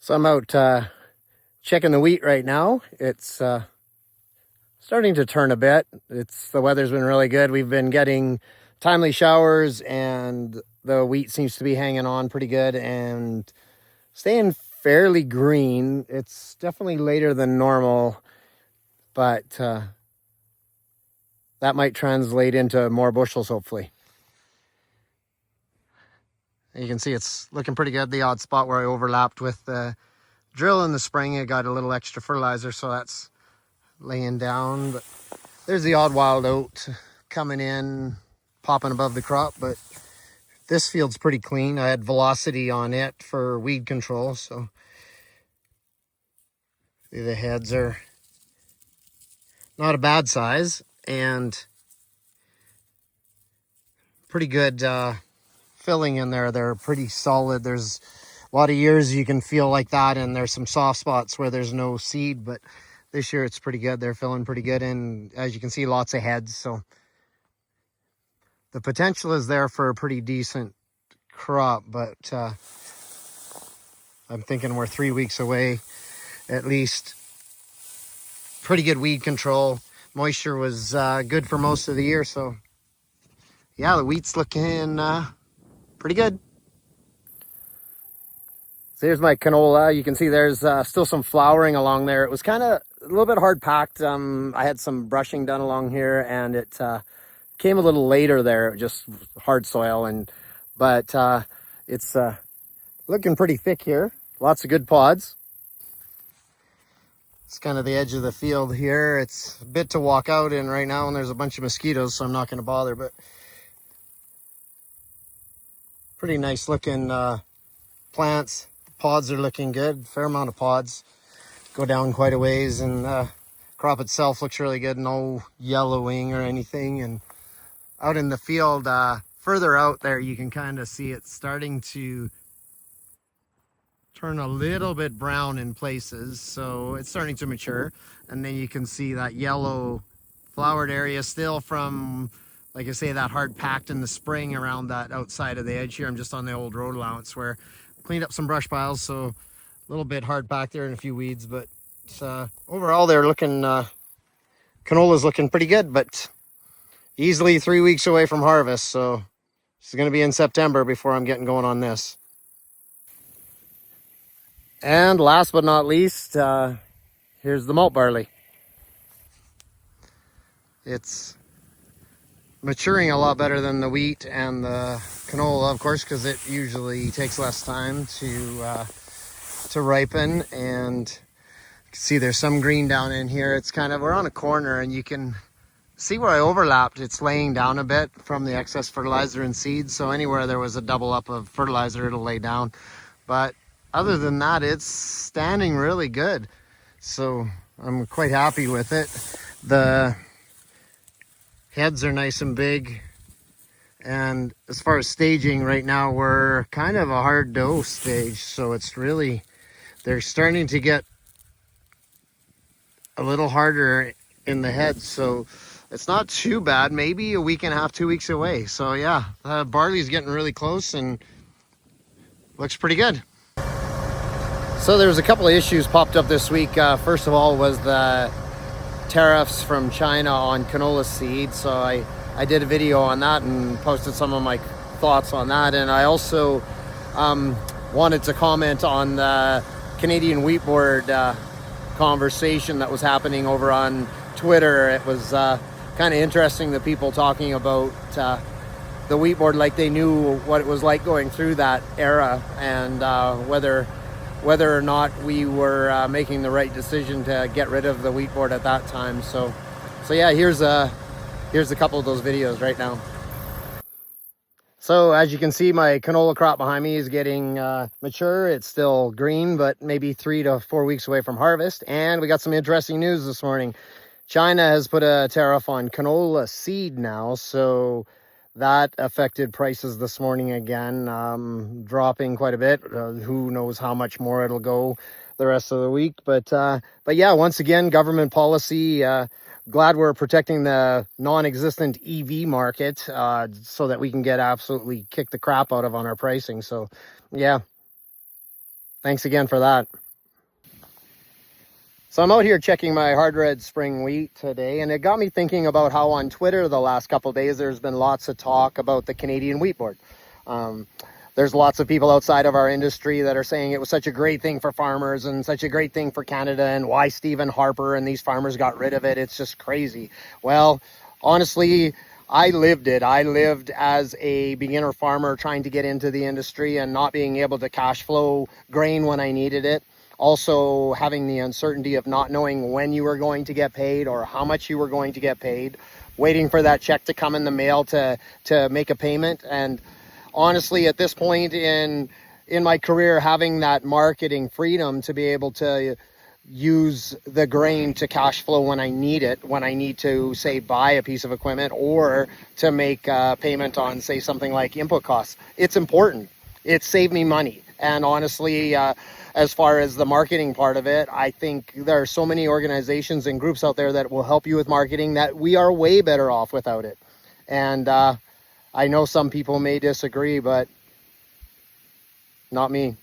So I'm out checking the wheat right now. It's starting to turn a bit. The weather's been really good. We've been getting timely showers, and the wheat seems to be hanging on pretty good and staying fairly green. It's definitely later than normal, but that might translate into more bushels, hopefully. And you can see it's looking pretty good. The odd spot where I overlapped with the drill in the spring, I got a little extra fertilizer, so that's laying down. But there's the odd wild oat coming in, popping above the crop, but this field's pretty clean. I had Velocity on it for weed control, so the heads are not a bad size and pretty good filling in there. They're pretty solid. There's a lot of years you can feel like that, and there's some soft spots where there's no seed, but this year it's pretty good. They're filling pretty good, and as you can see, lots of heads, so the potential is there for a pretty decent crop. But I'm thinking we're 3 weeks away at least. Pretty good weed control. Moisture was good for most of the year, so yeah, the wheat's looking pretty good. So here's my canola. You can see there's still some flowering along there. It was kind of a little bit hard packed. I had some brushing done along here, and it came a little later there, just hard soil, but it's looking pretty thick here. Lots of good pods. It's kind of the edge of the field here. It's a bit to walk out in right now, and there's a bunch of mosquitoes, so I'm not going to bother, but pretty nice looking plants. The pods are looking good. Fair amount of pods. Go down quite a ways, and crop itself looks really good. No yellowing or anything. And out in the field, further out there, you can kind of see it starting to turn a little bit brown in places, so it's starting to mature. And then you can see that yellow flowered area still from, like I say, that hard packed in the spring around that outside of the edge here. I'm just on the old road allowance where I cleaned up some brush piles, so a little bit hard back there and a few weeds, but overall they're looking, canola's looking pretty good, but easily 3 weeks away from harvest, so it's going to be in September before I'm getting going on this. And last but not least, here's the malt barley. It's maturing a lot better than the wheat and the canola, of course, because it usually takes less time to ripen. And you can see there's some green down in here. It's kind of, we're on a corner, and you can see where I overlapped. It's laying down a bit from the excess fertilizer and seeds, so anywhere there was a double up of fertilizer, it'll lay down. But other than that, it's standing really good, so I'm quite happy with it. The heads are nice and big, and as far as staging, right now we're kind of a hard dough stage, so it's really, they're starting to get a little harder in the head, so it's not too bad. Maybe a week and a half, 2 weeks away. So yeah, the barley's getting really close and looks pretty good. So there was a couple of issues popped up this week. First of all was the tariffs from China on canola seed. So I did a video on that and posted some of my thoughts on that. And I also wanted to comment on the Canadian Wheat Board conversation that was happening over on Twitter. It was kind of interesting, the people talking about the Wheat Board like they knew what it was like going through that era, and whether or not we were making the right decision to get rid of the Wheat Board at that time. So yeah, here's a couple of those videos right now. So as you can see, my canola crop behind me is getting mature. It's still green, but maybe 3 to 4 weeks away from harvest. And we got some interesting news this morning. China has put a tariff on canola seed now, so that affected prices this morning again, dropping quite a bit. Who knows how much more it'll go the rest of the week. But yeah, once again, government policy. Glad we're protecting the non-existent EV market so that we can get absolutely kick the crap out of on our pricing. So yeah. Thanks again for that. So I'm out here checking my hard red spring wheat today, and it got me thinking about how on Twitter the last couple of days there's been lots of talk about the Canadian Wheat Board. There's lots of people outside of our industry that are saying it was such a great thing for farmers and such a great thing for Canada, and why Stephen Harper and these farmers got rid of it. It's just crazy. Well, honestly, I lived it. I lived as a beginner farmer trying to get into the industry and not being able to cash flow grain when I needed it. Also having the uncertainty of not knowing when you were going to get paid or how much you were going to get paid, waiting for that check to come in the mail to make a payment. And honestly, at this point in my career, having that marketing freedom to be able to use the grain to cash flow when I need it, when I need to, say, buy a piece of equipment or to make a payment on, say, something like input costs, it's important. It saved me money. And honestly, as far as the marketing part of it, I think there are so many organizations and groups out there that will help you with marketing that we are way better off without it. And I know some people may disagree, but not me.